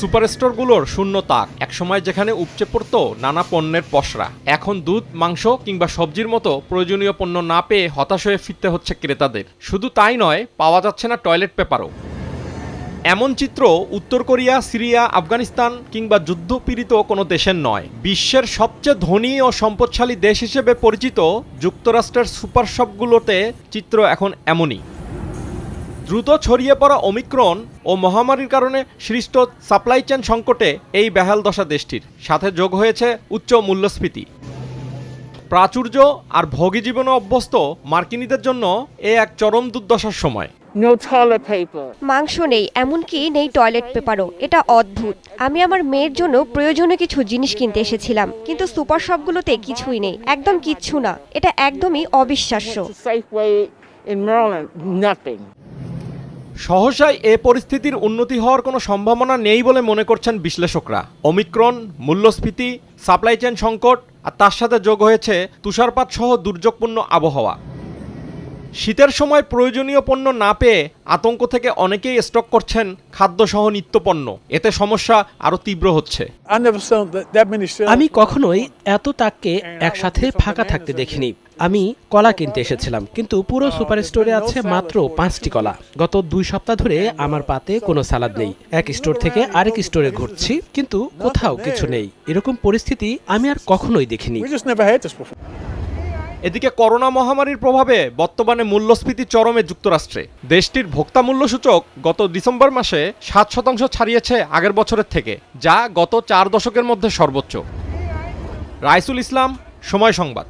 সুপারস্টোরগুলোর শূন্য তাক, একসময় যেখানে উপচে পড়ত নানা পণ্যের পসরা, এখন দুধ, মাংস কিংবা সবজির মতো প্রয়োজনীয় পণ্য না পেয়ে হতাশ হয়ে ফিরতে হচ্ছে ক্রেতাদের। শুধু তাই নয়, পাওয়া যাচ্ছে না টয়লেট পেপারও। এমন চিত্র উত্তর কোরিয়া, সিরিয়া, আফগানিস্তান কিংবা যুদ্ধপীড়িত কোনো দেশের নয়। বিশ্বের সবচেয়ে ধনী ও সম্পদশালী দেশ হিসেবে পরিচিত যুক্তরাষ্ট্রের সুপার শপগুলোতে চিত্র এখন এমনই। দ্রুত ছড়িয়ে পড়া ওমিক্রন ও মহামারীর কারণে সৃষ্ট সাপ্লাই চেইন সংকটে এই বেহাল দশা দেশটির। সাথে যোগ হয়েছে উচ্চ মূল্যস্ফীতি। প্রাচুর্য আর ভোগী জীবনে অভ্যস্ত মার্কিনীদের জন্য এ এক চরম দুর্দশার সময়। No toilet paper. মাংস নেই, এমনকি নেই টয়লেট পেপারও। এটা অদ্ভুত। আমি আমার মেয়ের জন্য প্রয়োজনীয় কিছু জিনিস কিনতে এসেছিলাম, কিন্তু সুপার শপগুলোতে কিছুই নেই, একদম কিচ্ছু না। এটা একদমই অবিশ্বাস্য। Safeway in Maryland, nothing. সহসাই এ পরিস্থিতির উন্নতি হওয়ার কোনো সম্ভাবনা নেই বলে মনে করছেন বিশ্লেষকরা। ওমিক্রন, মূল্যস্ফীতি, সাপ্লাই চেইন সংকট আর তার সাথে যোগ হয়েছে তুষারপাত সহ দুর্যোগপূর্ণ আবহাওয়া। শীতের সময় প্রয়োজনীয় পণ্য না পেয়ে আতঙ্ক থেকে অনেকেই স্টক করছেন খাদ্যসহ নিত্যপণ্য। এতে সমস্যা আরও তীব্র হচ্ছে। আমি কখনোই এত তাককে একসাথে ফাঁকা থাকতে দেখিনি। আমি কলা কিনতে এসেছিলাম, কিন্তু পুরো সুপার স্টোরে আছে মাত্র 5টি কলা। গত 2 সপ্তাহ ধরে আমার পাতে কোনো সালাদ নেই। এক স্টোর থেকে আরেক স্টোরে ঘুরছি, কিন্তু কোথাও কিছু নেই। এরকম পরিস্থিতি আমি আর কখনোই দেখিনি। এদিকে করোনা মহামারীর প্রভাবে বর্তমানে মূল্যস্ফীতি চরমে যুক্তরাষ্ট্রে। দেশটির ভোক্তা মূল্য সূচক গত ডিসেম্বর মাসে 7% ছাড়িয়েছে আগের বছরের থেকে, যা গত 4 দশকের মধ্যে সর্বোচ্চ। রাইসুল ইসলাম, সময় সংবাদ।